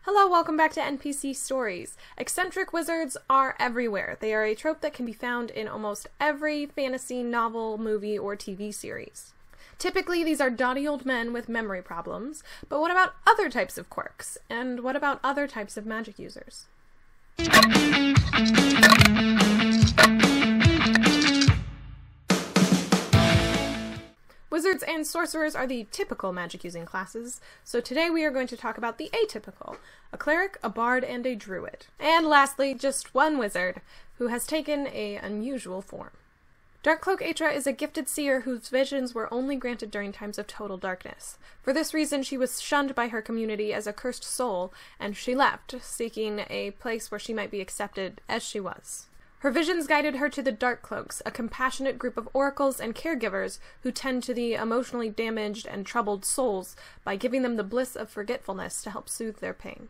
Hello, welcome back to NPC Stories. Eccentric wizards are everywhere. They are a trope that can be found in almost every fantasy novel, movie, or TV series. Typically, these are dotty old men with memory problems, but what about other types of quirks? And what about other types of magic users? Wizards and sorcerers are the typical magic-using classes, so today we are going to talk about the atypical, a cleric, a bard, and a druid. And lastly, just one wizard, who has taken an unusual form. Darkcloak Atra is a gifted seer whose visions were only granted during times of total darkness. For this reason, she was shunned by her community as a cursed soul, and she left, seeking a place where she might be accepted as she was. Her visions guided her to the Darkcloaks, a compassionate group of oracles and caregivers who tend to the emotionally damaged and troubled souls by giving them the bliss of forgetfulness to help soothe their pain.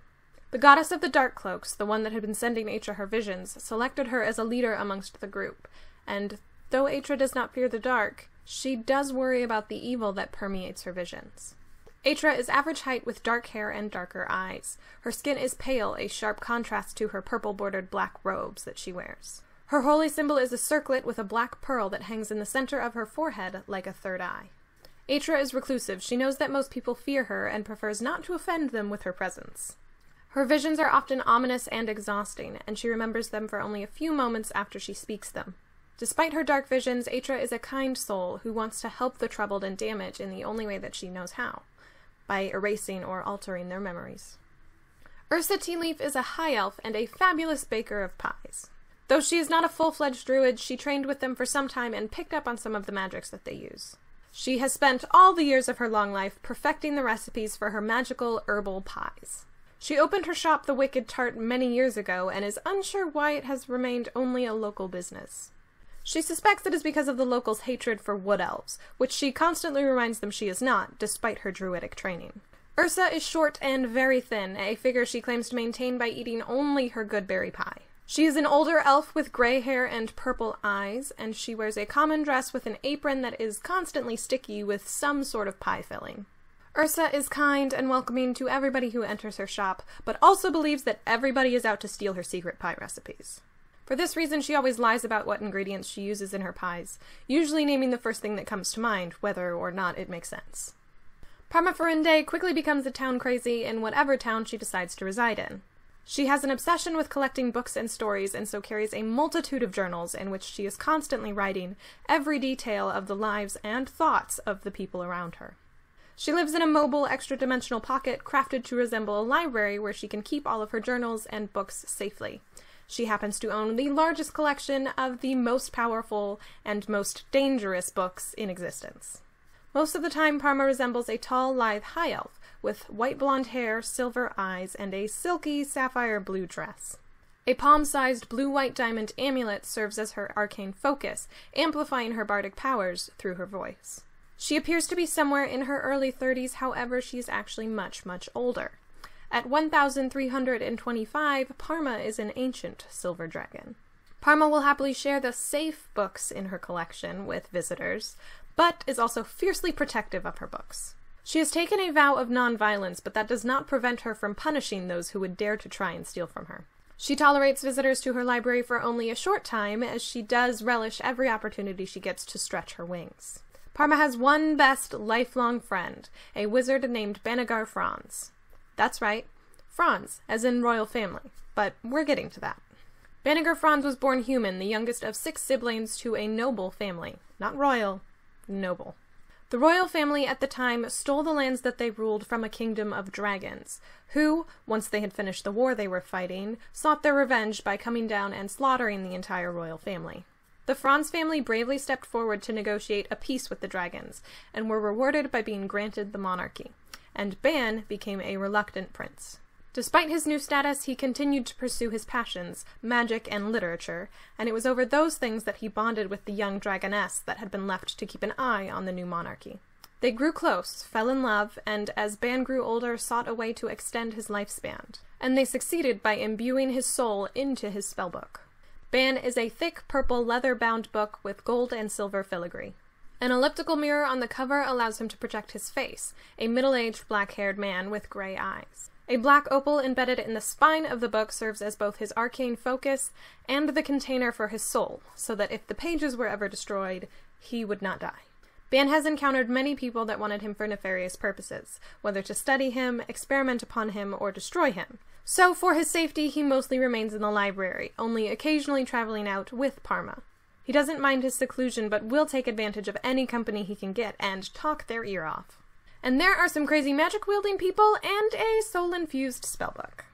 The goddess of the Darkcloaks, the one that had been sending Atra her visions, selected her as a leader amongst the group, and though Atra does not fear the dark, she does worry about the evil that permeates her visions. Atra is average height with dark hair and darker eyes. Her skin is pale, a sharp contrast to her purple-bordered black robes that she wears. Her holy symbol is a circlet with a black pearl that hangs in the center of her forehead like a third eye. Atra is reclusive. She knows that most people fear her and prefers not to offend them with her presence. Her visions are often ominous and exhausting, and she remembers them for only a few moments after she speaks them. Despite her dark visions, Atra is a kind soul who wants to help the troubled and damaged in the only way that she knows how, by erasing or altering their memories. Ursa Tealeaf is a high elf and a fabulous baker of pies. Though she is not a full-fledged druid, she trained with them for some time and picked up on some of the magics that they use. She has spent all the years of her long life perfecting the recipes for her magical herbal pies. She opened her shop, The Wicked Tart, many years ago and is unsure why it has remained only a local business. She suspects it is because of the locals' hatred for wood elves, which she constantly reminds them she is not, despite her druidic training. Ursa is short and very thin, a figure she claims to maintain by eating only her good berry pie. She is an older elf with gray hair and purple eyes, and she wears a common dress with an apron that is constantly sticky with some sort of pie filling. Ursa is kind and welcoming to everybody who enters her shop, but also believes that everybody is out to steal her secret pie recipes. For this reason, she always lies about what ingredients she uses in her pies, usually naming the first thing that comes to mind, whether or not it makes sense. Parma quickly becomes a town crazy in whatever town she decides to reside in. She has an obsession with collecting books and stories, and so carries a multitude of journals in which she is constantly writing every detail of the lives and thoughts of the people around her. She lives in a mobile, extra-dimensional pocket crafted to resemble a library where she can keep all of her journals and books safely. She happens to own the largest collection of the most powerful and most dangerous books in existence. Most of the time, Parma resembles a tall, lithe high elf, with white blonde hair, silver eyes, and a silky sapphire blue dress. A palm-sized blue-white diamond amulet serves as her arcane focus, amplifying her bardic powers through her voice. She appears to be somewhere in her early 30s, however she is actually much, much older. At 1,325, Parma is an ancient silver dragon. Parma will happily share the safe books in her collection with visitors, but is also fiercely protective of her books. She has taken a vow of non-violence, but that does not prevent her from punishing those who would dare to try and steal from her. She tolerates visitors to her library for only a short time, as she does relish every opportunity she gets to stretch her wings. Parma has one best lifelong friend, a wizard named Franz. That's right, Franz, as in royal family, but we're getting to that. Franz was born human, the youngest of 6 siblings to a noble family. Not royal, noble. The royal family at the time stole the lands that they ruled from a kingdom of dragons, who, once they had finished the war they were fighting, sought their revenge by coming down and slaughtering the entire royal family. The Franz family bravely stepped forward to negotiate a peace with the dragons, and were rewarded by being granted the monarchy, and Ban became a reluctant prince. Despite his new status, he continued to pursue his passions, magic and literature, and it was over those things that he bonded with the young dragoness that had been left to keep an eye on the new monarchy. They grew close, fell in love, and as Ban grew older, sought a way to extend his lifespan, and they succeeded by imbuing his soul into his spellbook. Ban is a thick purple leather-bound book with gold and silver filigree. An elliptical mirror on the cover allows him to project his face, a middle-aged black-haired man with gray eyes. A black opal embedded in the spine of the book serves as both his arcane focus and the container for his soul, so that if the pages were ever destroyed, he would not die. Ban has encountered many people that wanted him for nefarious purposes, whether to study him, experiment upon him, or destroy him. So for his safety, he mostly remains in the library, only occasionally traveling out with Parma. He doesn't mind his seclusion, but will take advantage of any company he can get and talk their ear off. And there are some crazy magic-wielding people and a soul-infused spellbook.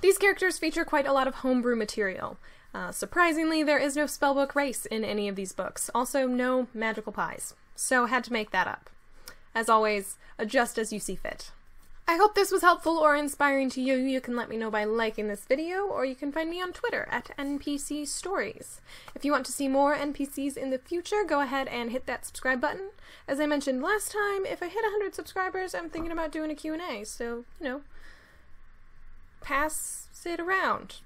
These characters feature quite a lot of homebrew material. Surprisingly, there is no spellbook race in any of these books, also no magical pies. So had to make that up. As always, adjust as you see fit. I hope this was helpful or inspiring to you. You can let me know by liking this video, or you can find me on Twitter at NPC Stories. If you want to see more NPCs in the future, go ahead and hit that subscribe button. As I mentioned last time, if I hit 100 subscribers, I'm thinking about doing a Q&A, so, pass it around.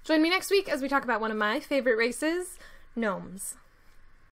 Join me next week as we talk about one of my favorite races, gnomes.